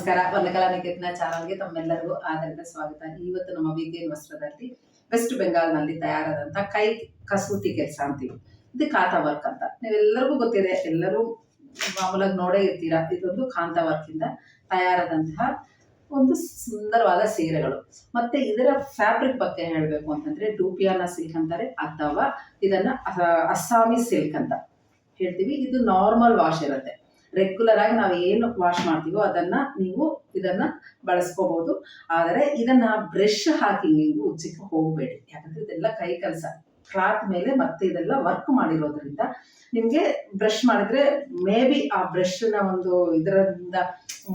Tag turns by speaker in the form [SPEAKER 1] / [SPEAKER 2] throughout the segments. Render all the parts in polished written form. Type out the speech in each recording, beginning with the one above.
[SPEAKER 1] ನಮಸ್ಕಾರ. ವರ್ಣಕಲಾ ನಿಕೇತನ ಚಾನಲ್ಗೆ ತಮ್ಮೆಲ್ಲರಿಗೂ ಆಧಾರದ ಸ್ವಾಗತ. ಇವತ್ತು ನಮ್ಮ ವೀಗೇನ್ ವಸ್ತ್ರದಲ್ಲಿ ವೆಸ್ಟ್ ಬೆಂಗಾಲ್ನಲ್ಲಿ ತಯಾರಾದಂತಹ ಕೈ ಕಸೂತಿ ಕೆಲಸ ಅಂತೀವಿ. ಇದು ಕಾಂತಾ ವರ್ಕ್ ಅಂತ ನೀವೆಲ್ಲರಿಗೂ ಗೊತ್ತಿದೆ, ಎಲ್ಲರೂ ಮಾಮೂಲಾಗಿ ನೋಡೇ ಇರ್ತೀರಾ. ಇದೊಂದು ಕಾಂತಾ ವರ್ಕ್ ಇಂದ ತಯಾರಾದಂತಹ ಒಂದು ಸುಂದರವಾದ ಸೀರೆಗಳು. ಮತ್ತೆ ಇದರ ಫ್ಯಾಬ್ರಿಕ್ ಬಗ್ಗೆ ಹೇಳಬೇಕು ಅಂತಂದ್ರೆ ಡೂಪಿಯಾನ ಸಿಲ್ಕ್ ಅಂತಾರೆ, ಅಥವಾ ಇದನ್ನ ಅಸ್ಸಾಮಿ ಸಿಲ್ಕ್ ಅಂತ ಹೇಳ್ತೀವಿ. ಇದು ನಾರ್ಮಲ್ ವಾಶ್ ಇರುತ್ತೆ. ರೆಗ್ಯುಲರ್ ಆಗಿ ನಾವು ಏನು ವಾಶ್ ಮಾಡ್ತೀವೋ ಅದನ್ನ ನೀವು ಇದನ್ನ ಬಳಸ್ಕೋಬಹುದು. ಆದರೆ ಇದನ್ನ ಬ್ರಷ್ ಹಾಕಿ ನೀವು ಉಜ್ಜಕ್ಕೆ ಹೋಗಬೇಡಿ, ಯಾಕಂದ್ರೆ ಇದೆಲ್ಲ ಕೈ ಕೆಲಸ, ಕ್ಲಾತ್ ಮೇಲೆ ಮತ್ತೆ ಇದೆಲ್ಲ ವರ್ಕ್ ಮಾಡಿರೋದ್ರಿಂದ ನಿಮ್ಗೆ ಬ್ರಷ್ ಮಾಡಿದ್ರೆ ಮೇ ಬಿ ಆ ಬ್ರಷ್ ನ ಒಂದು ಇದರಿಂದ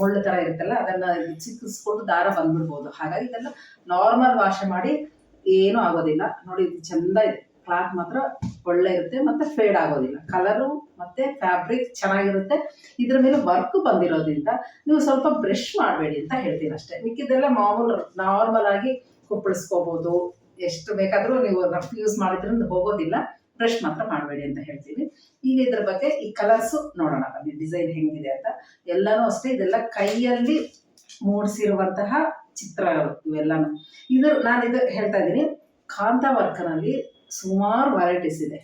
[SPEAKER 1] ಮುಳ್ಳು ತರ ಇರುತ್ತಲ್ಲ ಅದನ್ನ ಚಿಕ್ಕಿಸ್ಕೊಂಡು ದಾರ ಬಂದ್ಬಿಡ್ಬೋದು. ಹಾಗಾಗಿ ಇದೆಲ್ಲ ನಾರ್ಮಲ್ ವಾಶ್ ಮಾಡಿ ಏನೂ ಆಗೋದಿಲ್ಲ. ನೋಡಿ, ಇದು ಚಂದ ಇದೆ, ಕ್ಲಾತ್ ಮಾತ್ರ ಒಳ್ಳೆ ಇರುತ್ತೆ, ಮತ್ತೆ ಫೇಡ್ ಆಗೋದಿಲ್ಲ. ಕಲರು ಮತ್ತೆ ಫ್ಯಾಬ್ರಿಕ್ ಚೆನ್ನಾಗಿರುತ್ತೆ. ಇದ್ರ ಮೇಲೆ ವರ್ಕ್ ಬಂದಿರೋದ್ರಿಂದ ನೀವು ಸ್ವಲ್ಪ ಬ್ರಷ್ ಮಾಡಬೇಡಿ ಅಂತ ಹೇಳ್ತೀನಿ ಅಷ್ಟೇ. ಮಿಕ್ಕಿದೆಲ್ಲ ಮಾಮೂಲು ನಾರ್ಮಲ್ ಆಗಿ ಕುಪ್ಪಳಿಸ್ಕೋಬಹುದು, ಎಷ್ಟು ಬೇಕಾದ್ರೂ ನೀವು ರಫ್ ಯೂಸ್ ಮಾಡಿದ್ರಿಂದ ಹೋಗೋದಿಲ್ಲ. ಬ್ರಷ್ ಮಾತ್ರ ಮಾಡಬೇಡಿ ಅಂತ ಹೇಳ್ತೀನಿ. ಈಗ ಇದ್ರ ಬಗ್ಗೆ ಈ ಕಲರ್ಸ್ ನೋಡೋಣ ಬನ್ನಿ, ಡಿಸೈನ್ ಹೆಂಗಿದೆ ಅಂತ. ಎಲ್ಲಾನು ಅಷ್ಟೇ, ಇದೆಲ್ಲ ಕೈಯಲ್ಲಿ ಮೂಡಿಸಿರುವಂತಹ ಚಿತ್ರಗಳು ಇವೆಲ್ಲಾನು. ನಾನು ಹೇಳ್ತಾ ಇದ್ದೀನಿ, ಕಾಂತಾ ವರ್ಕ್ನಲ್ಲಿ ಸುಮಾರು ವೆರೈಟೀಸ್ ಇದೆ.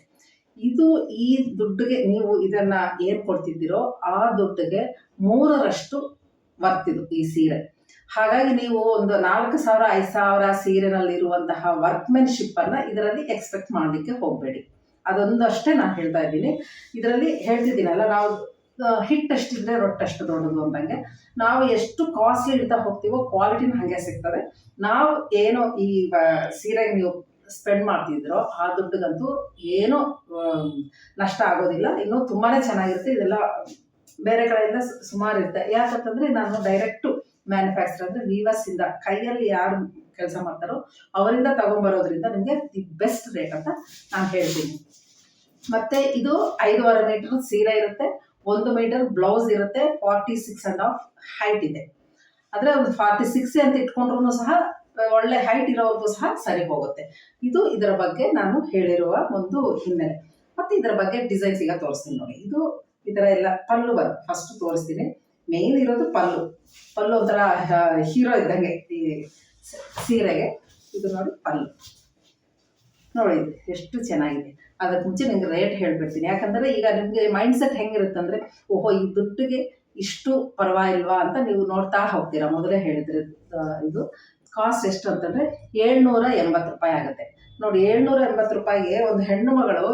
[SPEAKER 1] ಇದು ಈ ದುಡ್ಡಿಗೆ ನೀವು ಇದನ್ನ ಏನ್ ಕೊಡ್ತಿದ್ದೀರೋ ಆ ದುಡ್ಡಿಗೆ 3ರಷ್ಟು ವರ್ತಿದು ಈ ಸೀರೆ. ಹಾಗಾಗಿ ನೀವು ಒಂದು 4,000 5,000 ಸೀರೆನಲ್ಲಿ ಇರುವಂತಹ ವರ್ಕ್ಮೆನ್ಶಿಪ್ ಅನ್ನ ಇದರಲ್ಲಿ ಎಕ್ಸ್ಪೆಕ್ಟ್ ಮಾಡ್ಲಿಕ್ಕೆ ಹೋಗ್ಬೇಡಿ. ಅದೊಂದಷ್ಟೇ ನಾನು ಹೇಳ್ತಾ ಇದ್ದೀನಿ. ಇದರಲ್ಲಿ ಹೇಳ್ತಿದ್ದೀನಲ್ಲ, ನಾವು ಹಿಟ್ಟಷ್ಟಿದ್ರೆ ರೊಟ್ಟಷ್ಟು ದೊಡ್ಡದು ಅಂದಂಗೆ, ನಾವು ಎಷ್ಟು ಕಾಸ್ಟ್ಲಿ ಇಡ್ತಾ ಹೋಗ್ತೀವೋ ಕ್ವಾಲಿಟಿನ ಹಾಗೆ ಸಿಗ್ತದೆ. ನಾವು ಏನೋ ಈ ಸೀರೆಗೆ ನೀವು ಸ್ಪೆಂಡ್ ಮಾಡ್ತಿದ್ರೋ ಆ ದುಡ್ಡಿಗಂತೂ ಏನೂ ನಷ್ಟ ಆಗೋದಿಲ್ಲ. ಇನ್ನೂ ತುಂಬಾನೇ ಚೆನ್ನಾಗಿರುತ್ತೆ. ಇದೆಲ್ಲ ಬೇರೆ ಕಡೆಯಿಂದ ಸುಮಾರು ಇರುತ್ತೆ. ಯಾಕಂತಂದ್ರೆ ನಾನು ಡೈರೆಕ್ಟ್ ಮ್ಯಾನುಫ್ಯಾಕ್ಚರ್ ಅಂದ್ರೆ ವೀವರ್ಸ್ ಇಂದ, ಕೈಯಲ್ಲಿ ಯಾರು ಕೆಲಸ ಮಾಡ್ತಾರೋ ಅವರಿಂದ ತಗೊಂಡ್ಬರೋದ್ರಿಂದ ನಿಮಗೆ ದಿ ಬೆಸ್ಟ್ ರೇಟ್ ಅಂತ ನಾನು ಹೇಳ್ತೀನಿ. ಮತ್ತೆ ಇದು 5.5 ಮೀಟರ್ ಸೀರೆ ಇರುತ್ತೆ, 1 ಮೀಟರ್ ಬ್ಲೌಸ್ ಇರುತ್ತೆ, 46.5 ಹೈಟ್ ಇದೆ. ಆದ್ರೆ ಒಂದು 46 ಅಂತ ಇಟ್ಕೊಂಡ್ರು ಸಹ ಒಳ್ಳೆ ಹೈಟ್ ಇರೋರ್ಗೂ ಸಹ ಸರಿ ಹೋಗುತ್ತೆ. ಇದು ಇದರ ಬಗ್ಗೆ ನಾನು ಹೇಳಿರುವ ಒಂದು ಹಿನ್ನೆಲೆ. ಮತ್ತೆ ಇದರ ಬಗ್ಗೆ ಡಿಸೈನ್ಸ್ ಈಗ ತೋರಿಸ್ತೀನಿ ನೋಡಿ. ಇದು ಇದರ ಎಲ್ಲ ಪಲ್ಲು ಬರುತ್ತೆ. ಫಸ್ಟ್ ತೋರಿಸ್ತೀನಿ. ಮೇನ್ ಇರೋದು ಪಲ್ಲು ಒಂಥರ ಹೀರೋ ಇದ್ದಂಗೆ ಈ ಸೀರೆಗೆ. ಇದು ನೋಡಿ ಪಲ್ಲು ನೋಡಿ ಎಷ್ಟು ಚೆನ್ನಾಗಿದೆ. ಅದಕ್ಕೆ ಮುಂಚೆ ನಿಮ್ಗೆ ರೇಟ್ ಹೇಳ್ಬಿಡ್ತೀನಿ, ಯಾಕಂದ್ರೆ ಈಗ ನಿಮ್ಗೆ ಮೈಂಡ್ ಸೆಟ್ ಹೆಂಗಿರುತ್ತೆ ಅಂದ್ರೆ, ಓಹೋ ಈ ದುಡ್ಡಿಗೆ ಇಷ್ಟು ಪರವಾಗಿಲ್ವಾ ಅಂತ ನೀವು ನೋಡ್ತಾ ಹೋಗ್ತೀರಾ. ಮೊದಲೇ ಹೇಳಿದ್ರೆ ಇದು ಕಾಸ್ಟ್ ಎಷ್ಟು ಅಂತಂದ್ರೆ 780 ರೂಪಾಯಿ ಆಗುತ್ತೆ. ನೋಡಿ, 780 ರೂಪಾಯಿಗೆ ಒಂದು ಹೆಣ್ಣು ಮಗಳು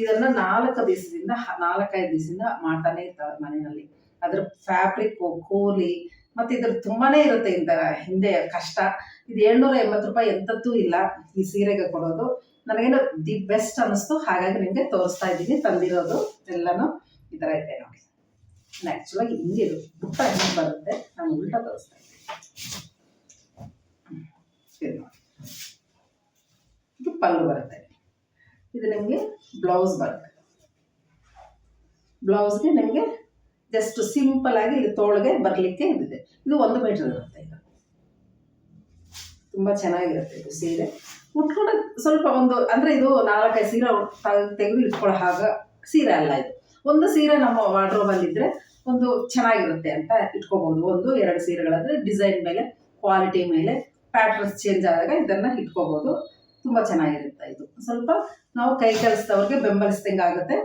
[SPEAKER 1] ಇದನ್ನ 4-5 ದಿವಸದಿಂದ ಮಾಡ್ತಾನೆ ಇರ್ತಾಳೆ ಮನೆಯಲ್ಲಿ. ಅದ್ರ ಫ್ಯಾಬ್ರಿಕ್, ಕೂಲಿ ಮತ್ತೆ ಇದ್ರ ತುಂಬಾನೇ ಇರುತ್ತೆ ಇಂದ ಹಿಂದೆ ಕಷ್ಟ. ಇದು 780 ರೂಪಾಯಿ ಎಂತದ್ದೂ ಇಲ್ಲ ಈ ಸೀರೆಗೆ ಕೊಡೋದು. ನನಗೇನು ದಿ ಬೆಸ್ಟ್ ಅನ್ನಿಸ್ತು, ಹಾಗಾಗಿ ನಿಮಗೆ ತೋರಿಸ್ತಾ ಇದ್ದೀನಿ. ತಂದಿರೋದು ಎಲ್ಲಾನು ಈ ಥರ ಇದೆ ನೋಡಿ. ಆ್ಯಕ್ಚುಲಾಗಿ ಹಿಂಗಿದು ಬುಟ್ಟ ಹೆಂಗೆ ಬರುತ್ತೆ, ನಾನು ಉಲ್ಟಾ ತೋರಿಸ್ತಾ ಇದ್ದೀನಿ. ಇದು ಪಲ್ಲು ಬರುತ್ತೆ. ಇದು ನಿಮಗೆ ಬ್ಲೌಸ್ ಬರುತ್ತೆ. ಬ್ಲೌಸ್ಗೆ ನಿಮಗೆ ಜಸ್ಟ್ ಸಿಂಪಲ್ ಆಗಿ ಇದು ತೋಳಿಗೆ ಬರಲಿಕ್ಕೆ ಇದಿದೆ. ಇದು 1 ಮೀಟರ್ ಇರುತ್ತೆ. ಇದು ತುಂಬಾ ಚೆನ್ನಾಗಿರುತ್ತೆ. ಇದು ಸೀರೆ ಉಟ್ಕೊಂಡ್ರೆ ಸ್ವಲ್ಪ ಒಂದು ಅಂದ್ರೆ ಇದು 4-5 ಸೀರೆ ತೆಗೆದು ಇಟ್ಕೊಳ್ಳೋ ಹಾಗ ಸೀರೆ ಅಲ್ಲ. ಇದು ಒಂದು ಸೀರೆ ನಮ್ಮ ವಾರ್ಡ್ರೋಬಲ್ಲಿ ಇದ್ರೆ ಒಂದು ಚೆನ್ನಾಗಿರುತ್ತೆ ಅಂತ ಇಟ್ಕೋಬಹುದು. 1-2 ಸೀರೆಗಳಾದ್ರೆ ಡಿಸೈನ್ ಮೇಲೆ, ಕ್ವಾಲಿಟಿ ಮೇಲೆ, ಪ್ಯಾಟರ್ನ್ಸ್ ಚೇಂಜ್ ಆದಾಗ ಇದನ್ನ ಇಟ್ಕೋಬಹುದು. ತುಂಬಾ ಚೆನ್ನಾಗಿರುತ್ತೆ. ಇದು ಸ್ವಲ್ಪ ನಾವು ಕೈ ಕೆಲಸದವ್ರಿಗೆ ಬೆಂಬಲಿಸ್ದಂಗೆ ಆಗುತ್ತೆ.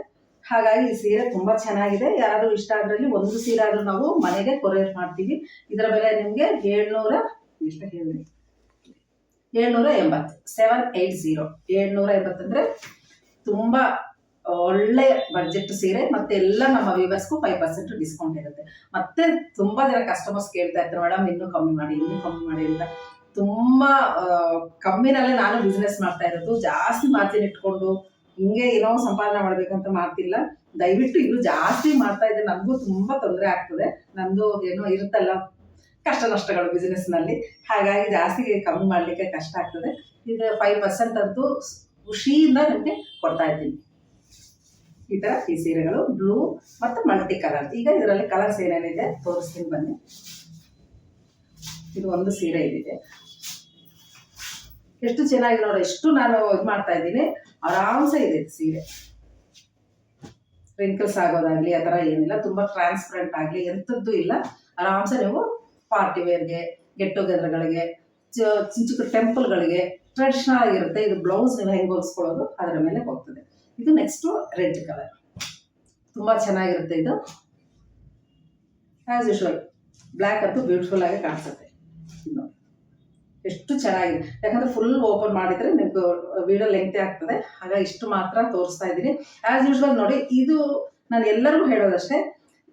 [SPEAKER 1] ಹಾಗಾಗಿ ಈ ಸೀರೆ ತುಂಬಾ ಚೆನ್ನಾಗಿದೆ. ಯಾರಾದ್ರೂ ಇಷ್ಟ ಆದ್ರಲ್ಲಿ ಒಂದು ಸೀರೆ ಆದ್ರೂ ನಾವು ಮನೆಗೆ ಕೊರಿಯರ್ ಮಾಡ್ತೀವಿ. ಇದರ ಬೆಲೆ ನಿಮ್ಗೆ 780 780 ಅಂದ್ರೆ ತುಂಬಾ ಒಳ್ಳೆ ಬಡ್ಜೆಟ್ ಸೀರೆ. ಮತ್ತೆ ಎಲ್ಲ ನಮ್ಮ ವ್ಯೂವರ್ಸ್ಗೂ 5% ಡಿಸ್ಕೌಂಟ್ ಇರುತ್ತೆ. ಮತ್ತೆ ತುಂಬಾ ಜನ ಕಸ್ಟಮರ್ಸ್ ಕೇಳ್ತಾ ಇರ್ತಾರೆ, ಮೇಡಮ್ ಇನ್ನೂ ಕಮ್ಮಿ ಮಾಡಿ ಅಂತ. ತುಂಬಾ ಕಮ್ಮಿನಲ್ಲೇ ನಾನು ಬಿಸ್ನೆಸ್ ಮಾಡ್ತಾ ಇರೋದು. ಜಾಸ್ತಿ ಮಾರ್ಜಿನ್ ಇಟ್ಕೊಂಡು ಹಿಂಗೆ ಏನೋ ಸಂಪಾದನೆ ಮಾಡ್ಬೇಕಂತ ಮಾಡ್ತಿಲ್ಲ. ದಯವಿಟ್ಟು ಇದು ಜಾಸ್ತಿ ಮಾಡ್ತಾ ಇದ್ರೆ ನನಗೂ ತುಂಬಾ ತೊಂದರೆ ಆಗ್ತದೆ. ನಂದು ಏನೋ ಇರುತ್ತಲ್ಲ ಕಷ್ಟ ನಷ್ಟಗಳು ಬಿಸ್ನೆಸ್ ನಲ್ಲಿ, ಹಾಗಾಗಿ ಜಾಸ್ತಿ ಕಮ್ಮಿ ಮಾಡ್ಲಿಕ್ಕೆ ಕಷ್ಟ ಆಗ್ತದೆ. ಇದು 5% ಅಂತೂ ಖುಷಿಯಿಂದ ನಿಮಗೆ ಕೊಡ್ತಾ ಇದ್ದೀನಿ. ಈ ತರ ಈ ಸೀರೆಗಳು ಬ್ಲೂ ಮತ್ತು ಮಲ್ಟಿ ಕಲರ್. ಈಗ ಇದರಲ್ಲಿ ಕಲರ್ಸ್ ಏನೇನಿದೆ ತೋರಿಸ್ತೀನಿ ಬನ್ನಿ. ಇದು ಒಂದು ಸೀರೆ ಇದಿದೆ, ಎಷ್ಟು ಚೆನ್ನಾಗಿ ನೋಡಿ. ಎಷ್ಟು ನಾನು ಇದು ಮಾಡ್ತಾ ಇದ್ದೀನಿ, ಆರಾಮ್ಸೆ ಇದೆ ಸೀರೆ. ರಿಂಕಲ್ಸ್ ಆಗೋದಾಗ್ಲಿ ಆ ಥರ ಏನಿಲ್ಲ. ತುಂಬಾ ಟ್ರಾನ್ಸ್ಪರೆಂಟ್ ಆಗಲಿ ಎಂಥದ್ದು ಇಲ್ಲ. ಆರಾಮ್ಸೆ ನೀವು ಪಾರ್ಟಿ ವೇರ್ಗೆ, ಗೆಟ್ ಟುಗೆದರ್ಗಳಿಗೆ, ಚಿಕ್ಕ ಚಿಕ್ಕ ಟೆಂಪಲ್ಗಳಿಗೆ ಟ್ರೆಡಿಷನಲ್ ಆಗಿರುತ್ತೆ. ಇದು ಬ್ಲೌಸ್ ನೀವು ಹೆಂಗೆ ಹೊಲಿಸ್ಕೊಳ್ಳೋದು ಅದರ ಮೇಲೆ ಹೋಗ್ತದೆ. ಇದು ನೆಕ್ಸ್ಟು ರೆಡ್ ಕಲರ್, ತುಂಬ ಚೆನ್ನಾಗಿರುತ್ತೆ. ಇದು ಆ್ಯಸ್ ಯೂಶ್ವಲ್ ಬ್ಲ್ಯಾಕ್ ಅಂತೂ ಬ್ಯೂಟಿಫುಲ್ ಆಗಿ ಕಾಣಿಸುತ್ತೆ. ನೋಡಿ ಎಷ್ಟು ಚೆನ್ನಾಗಿದೆ, ಯಾಕಂದರೆ ಫುಲ್ ಓಪನ್ ಮಾಡಿದರೆ ನಿಮ್ಗೆ ವಿಡಿಯೋ ಲೆಂಗ್ತಿ ಆಗ್ತದೆ, ಹಾಗಾಗಿ ಇಷ್ಟು ಮಾತ್ರ ತೋರಿಸ್ತಾ ಇದ್ದೀನಿ. ಆ್ಯಸ್ ಯೂಶ್ವಲ್ ನೋಡಿ, ಇದು ನಾನು ಎಲ್ಲರಿಗೂ ಹೇಳೋದಷ್ಟೇ,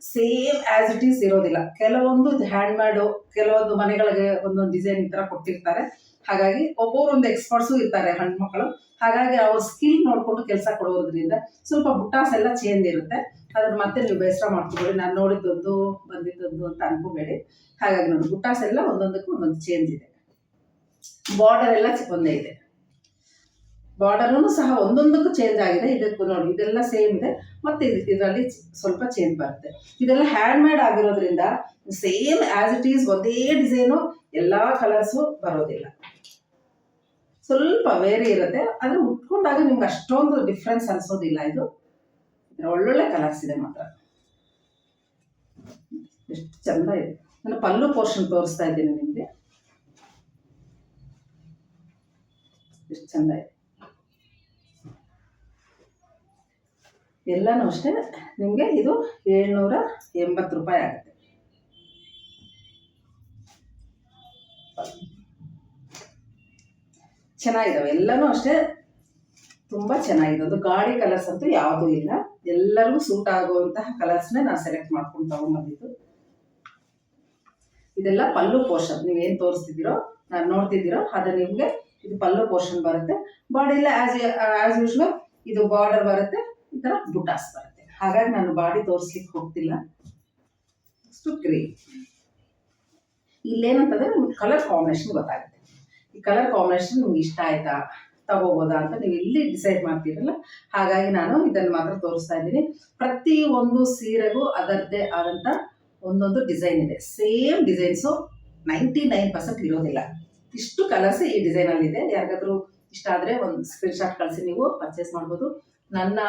[SPEAKER 1] ಸೇಮ್ ಆ್ಯಸ್ ಇಟ್ ಈಸ್ ಇರೋದಿಲ್ಲ. ಕೆಲವೊಂದು ಹ್ಯಾಂಡ್ ಮೇಡು, ಕೆಲವೊಂದು ಮನೆಗಳಿಗೆ ಒಂದೊಂದು ಡಿಸೈನ್ ಈ ಥರ ಕೊಟ್ಟಿರ್ತಾರೆ. ಹಾಗಾಗಿ ಒಬ್ಬೊಬ್ಬರೊಂದು ಎಕ್ಸ್ಪರ್ಟ್ಸು ಇರ್ತಾರೆ ಹೆಣ್ಮಕ್ಳು, ಹಾಗಾಗಿ ಅವ್ರ ಸ್ಕಿಲ್ ನೋಡಿಕೊಂಡು ಕೆಲಸ ಕೊಡೋದ್ರಿಂದ ಸ್ವಲ್ಪ ಬುಟ್ಟಾಸ್ ಎಲ್ಲ ಚೇಂಜ್ ಇರುತ್ತೆ. ಅದನ್ನು ಮತ್ತೆ ನೀವು ಬೇಸರ ಮಾಡ್ಕೊಬೇಡಿ, ನಾನು ನೋಡಿದ್ದೊಂದು ಬಂದಿದ್ದೊಂದು ಅಂತ ಅನ್ಕೋಬೇಡಿ. ಹಾಗಾಗಿ ನೋಡಿ, ಬುಟ್ಟಾಸ್ ಎಲ್ಲ ಒಂದೊಂದಕ್ಕೂ ಒಂದೊಂದು ಚೇಂಜ್ ಇದೆ. ಬಾರ್ಡರ್ ಎಲ್ಲ ಒಂದೇ ಇದೆ, ಬಾರ್ಡರೂ ಸಹ ಒಂದೊಂದಕ್ಕೂ ಚೇಂಜ್ ಆಗಿದೆ. ಇದಕ್ಕೂ ನೋಡಿ, ಇದೆಲ್ಲ ಸೇಮ್ ಇದೆ, ಮತ್ತೆ ಇದರಲ್ಲಿ ಸ್ವಲ್ಪ ಚೇಂಜ್ ಬರುತ್ತೆ. ಇದೆಲ್ಲ ಹ್ಯಾಂಡ್ ಮೇಡ್ ಆಗಿರೋದ್ರಿಂದ ಸೇಮ್ ಆ್ಯಸ್ ಇಟ್ ಈಸ್ ಒಂದೇ ಡಿಸೈನು, ಎಲ್ಲ ಕಲರ್ಸು ಬರೋದಿಲ್ಲ, ಸ್ವಲ್ಪ ವೇರಿ ಇರುತ್ತೆ. ಆದರೆ ಉಟ್ಕೊಂಡಾಗ ನಿಮ್ಗೆ ಅಷ್ಟೊಂದು ಡಿಫ್ರೆನ್ಸ್ ಅನ್ಸೋದಿಲ್ಲ. ಇದು ಒಳ್ಳೊಳ್ಳೆ ಕಲರ್ಸ್ ಇದೆ ಮಾತ್ರ, ಎಷ್ಟು ಚಂದ ಇದೆ. ನಾನು ಪಲ್ಲು ಪೋರ್ಷನ್ ತೋರಿಸ್ತಾ ಇದ್ದೀನಿ ನಿಮಗೆ, ಎಷ್ಟು ಚಂದ ಇದೆ. ಎಲ್ಲನೂ ಅಷ್ಟೇ ನಿಮಗೆ ಇದು 780 ರೂಪಾಯಿ ಆಗುತ್ತೆ. ಚೆನ್ನಾಗಿದ್ದಾವೆ ಎಲ್ಲನೂ ಅಷ್ಟೇ, ತುಂಬ ಚೆನ್ನಾಗಿದೆ. ಅದು ಗಾಡಿ ಕಲರ್ಸ್ ಅಂತೂ ಯಾವುದೂ ಇಲ್ಲ, ಎಲ್ಲರಿಗೂ ಸೂಟ್ ಆಗುವಂತಹ ಕಲರ್ಸ್ನೇ ನಾನು ಸೆಲೆಕ್ಟ್ ಮಾಡ್ಕೊಂಡು ತಗೊಂಡ್ಬಂದಿದ್ದು. ಇದೆಲ್ಲ ಪಲ್ಲು ಪೋರ್ಷನ್, ನೀವೇನು ತೋರಿಸ್ತಿದ್ದೀರೋ, ನಾನು ನೋಡ್ತಿದ್ದೀರೋ ಅದು ನಿಮಗೆ ಇದು ಪಲ್ಲು ಪೋರ್ಷನ್ ಬರುತ್ತೆ. ಬಾಡಿ ಎಲ್ಲ ಆ್ಯಸ್ ಯೂಶ್ವಲ್ ಇದು ಬಾರ್ಡರ್ ಬರುತ್ತೆ, ಈ ಥರ ಬುಟಾಸ್ ಬರುತ್ತೆ. ಹಾಗಾಗಿ ನಾನು ಬಾಡಿ ತೋರಿಸ್ಲಿಕ್ಕೆ ಹೋಗ್ತಿಲ್ಲ. ಅಷ್ಟು ಗ್ರೀನ್. ಇಲ್ಲೇನಂತಂದರೆ ನಿಮ್ಗೆ ಕಲರ್ ಕಾಂಬಿನೇಷನ್ ಗೊತ್ತಾಗುತ್ತೆ. ಈ ಕಲರ್ ಕಾಂಬಿನೇಷನ್ ನಿಮ್ಗೆ ಇಷ್ಟ ಆಯ್ತಾ, ತಗೋಬೋದಾ ಅಂತ ನೀವು ಇಲ್ಲಿ ಡಿಸೈಡ್ ಮಾಡ್ತೀರಲ್ಲ, ಹಾಗಾಗಿ ನಾನು ಇದನ್ನು ಮಾತ್ರ ತೋರಿಸ್ತಾ ಇದ್ದೀನಿ. ಪ್ರತಿ ಒಂದು ಸೀರೆಗೂ ಅದರದ್ದೇ ಆದಂಥ ಒಂದೊಂದು ಡಿಸೈನ್ ಇದೆ. ಸೇಮ್ ಡಿಸೈನ್ಸು 99% ಇರೋದಿಲ್ಲ. ಇಷ್ಟು ಕಲರ್ಸ್ ಈ ಡಿಸೈನಲ್ಲಿ ಇದೆ. ಯಾರಿಗಾದ್ರೂ ಇಷ್ಟ ಆದರೆ ಒಂದು ಸ್ಕ್ರೀನ್ಶಾಟ್ ಕಳಿಸಿ ನೀವು ಪರ್ಚೇಸ್ ಮಾಡ್ಬೋದು. ನನ್ನ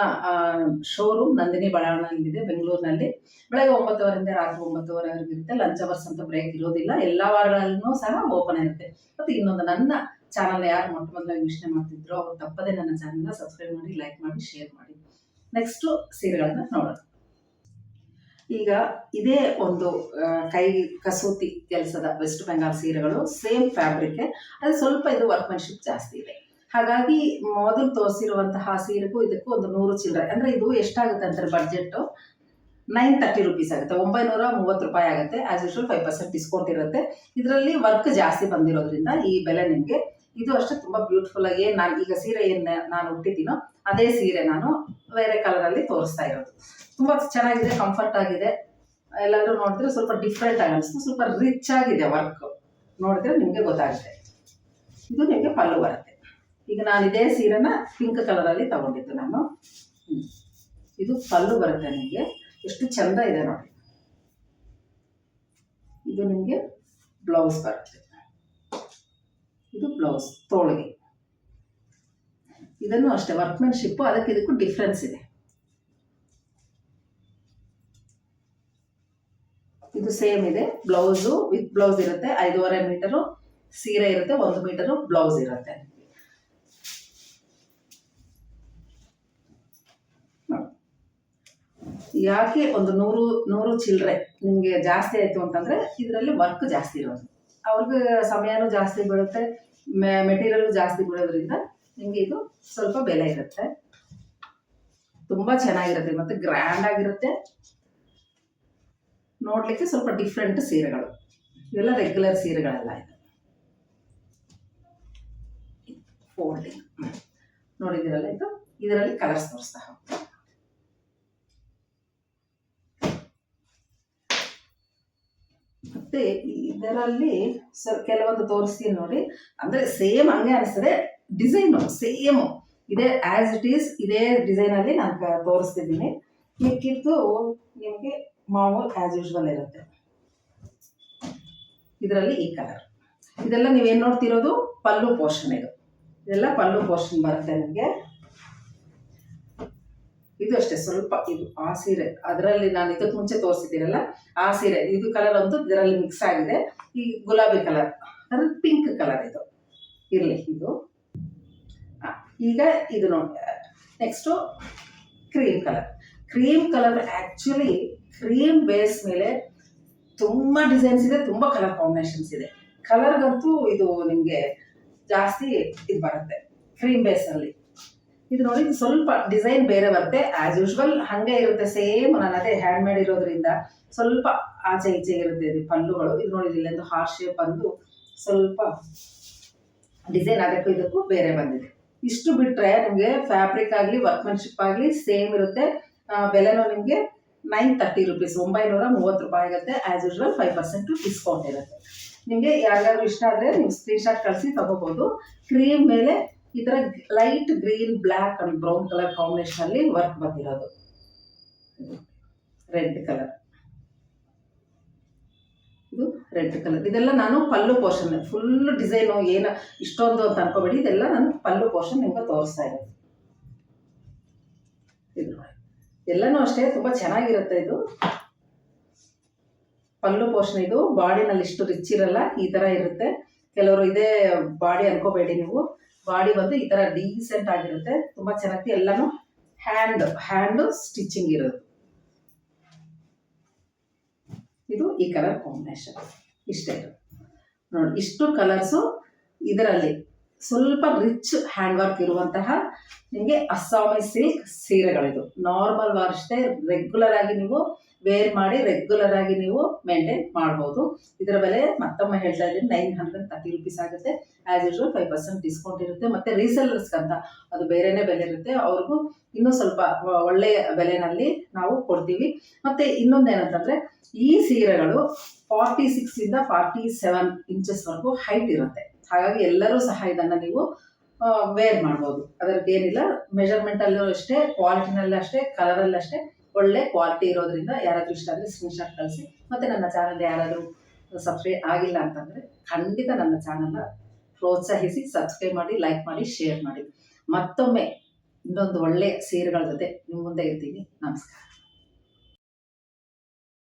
[SPEAKER 1] ಶೋರೂಮ್ ನಂದಿನಿ ಬಡಾವಣೆಯಲ್ಲಿದೆ, ಬೆಂಗಳೂರಿನಲ್ಲಿ. ಬೆಳಗ್ಗೆ 9 ರಾತ್ರಿ 9 ಇರುತ್ತೆ. ಲಂಚ್ ಅವರ್ಸ್ ಅಂತ ಬ್ರೇಕ್ ಇರೋದಿಲ್ಲ, ಎಲ್ಲ ವಾರಗಳಲ್ಲೂ ಸಹ ಓಪನ್ ಇರುತ್ತೆ. ಮತ್ತು ಇನ್ನೊಂದು, ನನ್ನ ಚಾನಲ್ನ ಯಾರು ಮೊಟ್ಟ ಮೊದಲಾಗಿ ವೀಕ್ಷಣೆ ಮಾಡ್ತಿದ್ರು ಅವ್ರು ತಪ್ಪದೇ ನನ್ನ ಚಾನಲ್ನ ಸಬ್ಸ್ಕ್ರೈಬ್ ಮಾಡಿ, ಲೈಕ್ ಮಾಡಿ, ಶೇರ್ ಮಾಡಿ. ನೆಕ್ಸ್ಟು ಸೀರೆಗಳನ್ನ ನೋಡೋಣ. ಈಗ ಇದೇ ಒಂದು ಕೈ ಕಸೂತಿ ಕೆಲಸದ ವೆಸ್ಟ್ ಬೆಂಗಾಲ್ ಸೀರೆಗಳು, ಸೇಮ್ ಫ್ಯಾಬ್ರಿಕ್, ಅದು ಸ್ವಲ್ಪ ಇದು ವರ್ಕ್ಮನ್ಶಿಪ್ ಜಾಸ್ತಿ ಇದೆ. ಹಾಗಾಗಿ ಮೊದಲು ತೋರಿಸಿರುವಂತಹ ಸೀರೆಗೂ ಇದಕ್ಕೂ ಒಂದು 100 ಚಿಲ್ಲರೆ, ಅಂದರೆ ಇದು ಎಷ್ಟಾಗುತ್ತೆ ಅಂದರೆ ಬಡ್ಜೆಟ್ಟು 930 ರೂಪೀಸ್ ಆಗುತ್ತೆ, 930 ರೂಪಾಯಿ ಆಗುತ್ತೆ. ಆ್ಯಸ್ ಯೂಶ್ವಲ್ 5% ಡಿಸ್ಕೌಂಟ್ ಇರುತ್ತೆ. ಇದರಲ್ಲಿ ವರ್ಕ್ ಜಾಸ್ತಿ ಬಂದಿರೋದ್ರಿಂದ ಈ ಬೆಲೆ ನಿಮಗೆ. ಇದು ಅಷ್ಟೇ ತುಂಬ ಬ್ಯೂಟಿಫುಲ್ ಆಗಿ, ನಾನು ಈಗ ಸೀರೆ ಏನು ನಾನು ಉಟ್ಟಿದ್ದೀನೋ ಅದೇ ಸೀರೆ ನಾನು ಬೇರೆ ಕಲರಲ್ಲಿ ತೋರಿಸ್ತಾ ಇರೋದು. ತುಂಬ ಚೆನ್ನಾಗಿದೆ, ಕಂಫರ್ಟ್ ಆಗಿದೆ. ಎಲ್ಲರೂ ನೋಡಿದ್ರೆ ಸ್ವಲ್ಪ ಡಿಫ್ರೆಂಟ್ ಆಗಿ ಅನಿಸ್ತು, ಸ್ವಲ್ಪ ರಿಚ್ ಆಗಿದೆ ವರ್ಕ್, ನೋಡಿದ್ರೆ ನಿಮಗೆ ಗೊತ್ತಾಗುತ್ತೆ. ಇದು ನಿಮಗೆ ಪಲ್ಲು ಬರುತ್ತೆ. ಈಗ ನಾನು ಇದೇ ಸೀರೆನ ಪಿಂಕ್ ಕಲರಲ್ಲಿ ತಗೊಂಡಿದ್ದು ನಾನು. ಇದು ಪಲ್ಲು ಬರುತ್ತೆ ನಿಮಗೆ, ಎಷ್ಟು ಚಂದ ಇದೆ ನೋಡಿ. ಇದು ನಿಮಗೆ ಬ್ಲೌಸ್ ಬರುತ್ತೆ, ಇದು ಬ್ಲೌಸ್ ತೋಳಿಗೆ. ಇದನ್ನು ಅಷ್ಟೇ ವರ್ಕ್ಮನ್ಶಿಪ್ಪು, ಅದಕ್ಕೆ ಇದಕ್ಕೂ ಡಿಫ್ರೆನ್ಸ್ ಇದೆ. ಇದು ಸೇಮ್ ಇದೆ, ಬ್ಲೌಸು ವಿತ್ ಬ್ಲೌಸ್ ಇರುತ್ತೆ. 5.5 ಮೀಟರು ಸೀರೆ ಇರುತ್ತೆ, 1 ಮೀಟರು ಬ್ಲೌಸ್ ಇರುತ್ತೆ. ಯಾಕೆ ಒಂದು 100 ಚಿಲ್ಲರೆ ನಿಮಗೆ ಜಾಸ್ತಿ ಆಯಿತು ಅಂತಂದರೆ, ಇದರಲ್ಲಿ ವರ್ಕ್ ಜಾಸ್ತಿ ಇರೋದು, ಅವ್ರಿಗೆ ಸಮಯನೂ ಜಾಸ್ತಿ ಬೀಳುತ್ತೆ, ಮೆಟೀರಿಯಲ್ ಜಾಸ್ತಿ ಬೀಳೋದ್ರಿಂದ ನಿಮಗೆ ಇದು ಸ್ವಲ್ಪ ಬೆಲೆ ಇರುತ್ತೆ. ತುಂಬ ಚೆನ್ನಾಗಿರುತ್ತೆ ಮತ್ತು ಗ್ರ್ಯಾಂಡ್ ಆಗಿರುತ್ತೆ. ನೋಡಲಿಕ್ಕೆ ಸ್ವಲ್ಪ ಡಿಫ್ರೆಂಟ್ ಸೀರೆಗಳು, ಇವೆಲ್ಲ ರೆಗ್ಯುಲರ್ ಸೀರೆಗಳೆಲ್ಲ. ಇದು ಫೋಲ್ಡಿಂಗ್ ನೋಡಿದಿರಲ್ಲ, ಇದು ಇದರಲ್ಲಿ ಕಲರ್ಸ್ ತೋರಿಸ್ತಾ ಹೋಗ್ತೀನಿ. ಮತ್ತೆ ಇದರಲ್ಲಿ ಕೆಲವೊಂದು ತೋರಿಸ್ತೀನಿ ನೋಡಿ, ಅಂದರೆ ಸೇಮ್ ಹಂಗೆ ಅನಿಸ್ತದೆ, ಡಿಸೈನು ಸೇಮು ಇದೆ, ಆ್ಯಸ್ ಇಟ್ ಈಸ್ ಇದೇ ಡಿಸೈನಲ್ಲಿ ನಾನು ತೋರಿಸ್ತಿದ್ದೀನಿ. ಮಿಕ್ಕಿದ್ದು ನಿಮಗೆ ಮಾಮೂಲು ಆ್ಯಸ್ ಯೂಶ್ವಲ್ ಇರುತ್ತೆ. ಇದರಲ್ಲಿ ಈ ಕಲರ್, ಇದೆಲ್ಲ ನೀವೇನು ನೋಡ್ತಿರೋದು ಪಲ್ಲು ಪೋರ್ಷನ್. ಇದೆಲ್ಲ ಪಲ್ಲು ಪೋರ್ಷನ್ ಬರುತ್ತೆ ನಿಮಗೆ. ಇದು ಅಷ್ಟೇ ಸ್ವಲ್ಪ ಇದು ಆ ಸೀರೆ ಅದರಲ್ಲಿ ನಾನು ಇದಕ್ಕೆ ಮುಂಚೆ ತೋರಿಸಿದ್ದೀರಲ್ಲ ಆ ಸೀರೆ ಇದು ಕಲರ್ ಅಂತೂ ಇದರಲ್ಲಿ ಮಿಕ್ಸ್ ಆಗಿದೆ. ಈ ಗುಲಾಬಿ ಕಲರ್ ಅಂದ್ರೆ ಪಿಂಕ್ ಕಲರ್ ಇದು ಇರಲಿ ಇದು. ಈಗ ಇದು ನೋಡಿ, next cream colour. Cream colour actually cream base ಮೇಲೆ ತುಂಬ ಡಿಸೈನ್ಸ್ ಇದೆ, ತುಂಬ ಕಲರ್ ಕಾಂಬಿನೇಷನ್ಸ್ ಇದೆ. ಕಲರ್ಗಂತೂ ಇದು ನಿಮಗೆ ಜಾಸ್ತಿ ಇದು ಬರುತ್ತೆ ಕ್ರೀಮ್ ಬೇಸಲ್ಲಿ. ಇದು ನೋಡಿ ಸ್ವಲ್ಪ ಡಿಸೈನ್ ಬೇರೆ ಬರುತ್ತೆ, ಆ್ಯಸ್ ಯೂಶ್ವಲ್ ಹಾಗೆ ಇರುತ್ತೆ ಸೇಮ್. ನಾನು ಅದೇ ಹ್ಯಾಂಡ್ ಮೇಡ್ ಇರೋದ್ರಿಂದ ಸ್ವಲ್ಪ ಆಚೆ ಈಚೆ ಇರುತ್ತೆ ಇದು ಪಲ್ಲುಗಳು. ಇದು ನೋಡಿ ಇಲ್ಲೊಂದು ಹಾರ್ಟ್ ಶೇಪ್ ಬಂದು ಸ್ವಲ್ಪ ಡಿಸೈನ್ ಅದಕ್ಕೂ ಇದಕ್ಕೂ ಬೇರೆ ಬಂದಿದೆ. ಇಷ್ಟು ಬಿಟ್ಟರೆ ನಿಮಗೆ ಫ್ಯಾಬ್ರಿಕ್ ಆಗಲಿ ವರ್ಕ್ಮೆನ್ಶಿಪ್ ಆಗಲಿ ಸೇಮ್ ಇರುತ್ತೆ. ಬೆಲೆನೂ ನಿಮಗೆ 930 ರೂಪೀಸ್, 930 ರೂಪಾಯಿ ಆಗುತ್ತೆ. ಆ್ಯಸ್ ಯೂಶ್ವಲ್ 5% ಡಿಸ್ಕೌಂಟ್ ಇರುತ್ತೆ. ನಿಮಗೆ ಯಾರಿಗಾದ್ರೂ ಇಷ್ಟ ಆದರೆ ನೀವು ಸ್ಕ್ರೀನ್ಶಾಟ್ ಕಳಿಸಿ ತಗೋಬೋದು. ಕ್ರೀಮ್ ಮೇಲೆ ಈ ಥರ light green, black and brown colour ಕಾಂಬಿನೇಷನಲ್ಲಿ ವರ್ಕ್ ಬಂದಿರೋದು. ರೆಡ್ ಕಲರ್, ಇದು ರೆಡ್ ಕಲರ್. ಇದೆಲ್ಲ ನಾನು ಪಲ್ಲು ಪೋರ್ಷನ್, ಫುಲ್ ಡಿಸೈನು ಏನು ಇಷ್ಟೊಂದು ಅಂತ ಅನ್ಕೋಬೇಡಿ, ಇದೆಲ್ಲ ನಾನು ಪಲ್ಲು ಪೋರ್ಷನ್ ನಿಮ್ಗೆ ತೋರಿಸ್ತಾ ಇರೋದು. ಇದು ನೋಡಿ ಎಲ್ಲನೂ ಅಷ್ಟೇ ತುಂಬ ಚೆನ್ನಾಗಿರುತ್ತೆ. ಇದು ಪಲ್ಲು ಪೋರ್ಷನ್. ಇದು ಬಾಡಿನಲ್ಲಿ ಇಷ್ಟು ರಿಚ್ ಇರಲ್ಲ, ಈ ಥರ ಇರುತ್ತೆ. ಕೆಲವರು ಇದೇ ಬಾಡಿ ಅನ್ಕೋಬೇಡಿ ನೀವು, ಬಾಡಿ ಬಂದು ಈ ಥರ ಡೀಸೆಂಟ್ ಆಗಿರುತ್ತೆ, ತುಂಬ ಚೆನ್ನಾಗಿ. ಎಲ್ಲನೂ ಹ್ಯಾಂಡ್ ಸ್ಟಿಚಿಂಗ್ ಇರೋದು. ಇದು ಈ ಕಲರ್ ಕಾಂಬಿನೇಷನ್ ಇಷ್ಟೇ ನೋಡಿ. ಇಷ್ಟು ಕಲರ್ಸು ಇದರಲ್ಲಿ ಸ್ವಲ್ಪ ರಿಚ್ ಹ್ಯಾಂಡ್ ವರ್ಕ್ ಇರುವಂತಹ ನಿಮಗೆ ಅಸ್ಸಾಮಿ ಸಿಲ್ಕ್ ಸೀರೆಗಳಿದು. ನಾರ್ಮಲ್ ವಾರ್ ಅಷ್ಟೇ, ರೆಗ್ಯುಲರ್ ಆಗಿ ನೀವು ವೇರ್ ಮಾಡಿ ರೆಗ್ಯುಲರ್ ಆಗಿ ನೀವು ಮೇಂಟೈನ್ ಮಾಡ್ಬೋದು. ಇದರ ಬೆಲೆ ಮತ್ತೊಮ್ಮೆ ಹೇಳ್ತಾ ಇದ್ದೀನಿ 930 ರೂಪೀಸ್ ಆಗುತ್ತೆ. ಆ್ಯಸ್ ಯೂಶ್ವಲ್ 5% ಡಿಸ್ಕೌಂಟ್ ಇರುತ್ತೆ. ಮತ್ತು ರೀಸೆಲ್ಲರ್ಸ್ಗಂತ ಅದು ಬೇರೆನೇ ಬೆಲೆ ಇರುತ್ತೆ, ಅವ್ರಿಗೂ ಇನ್ನೂ ಸ್ವಲ್ಪ ಒಳ್ಳೆಯ ಬೆಲೆನಲ್ಲಿ ನಾವು ಕೊಡ್ತೀವಿ. ಮತ್ತು ಇನ್ನೊಂದೇನಂತಂದರೆ ಈ ಸೀರೆಗಳು 46 ಇಂದ 47 ಇಂಚಸ್ವರೆಗೂ ಹೈಟ್ ಇರುತ್ತೆ. ಹಾಗಾಗಿ ಎಲ್ಲರೂ ಸಹ ಇದನ್ನು ನೀವು ವೇರ್ ಮಾಡ್ಬೋದು. ಅದರದ್ದೇನಿಲ್ಲ, ಮೆಜರ್ಮೆಂಟಲ್ಲೂ ಅಷ್ಟೇ, ಕ್ವಾಲಿಟಿನಲ್ಲೂ ಅಷ್ಟೇ, ಕಲರಲ್ಲೂ ಅಷ್ಟೇ ಒಳ್ಳೆ ಕ್ವಾಲಿಟಿ ಇರೋದ್ರಿಂದ ಯಾರಾದರೂ ಇಷ್ಟ ಆದರೆ ಸ್ಕ್ರೀನ್ಶಾಟ್ ಕಳಿಸಿ. ಮತ್ತು ನನ್ನ ಚಾನಲ್ ಯಾರಾದರೂ ಸಬ್ಸ್ಕ್ರೈಬ್ ಆಗಿಲ್ಲ ಅಂತಂದರೆ ಖಂಡಿತ ನನ್ನ ಚಾನಲ್ನ ಪ್ರೋತ್ಸಾಹಿಸಿ, ಸಬ್ಸ್ಕ್ರೈಬ್ ಮಾಡಿ, ಲೈಕ್ ಮಾಡಿ, ಶೇರ್ ಮಾಡಿ. ಮತ್ತೊಮ್ಮೆ ಇನ್ನೊಂದು ಒಳ್ಳೆಯ ಸೀರೆಗಳ ಜೊತೆ ನಿಮ್ಮ ಮುಂದೆ ಇರ್ತೀನಿ. ನಮಸ್ಕಾರ.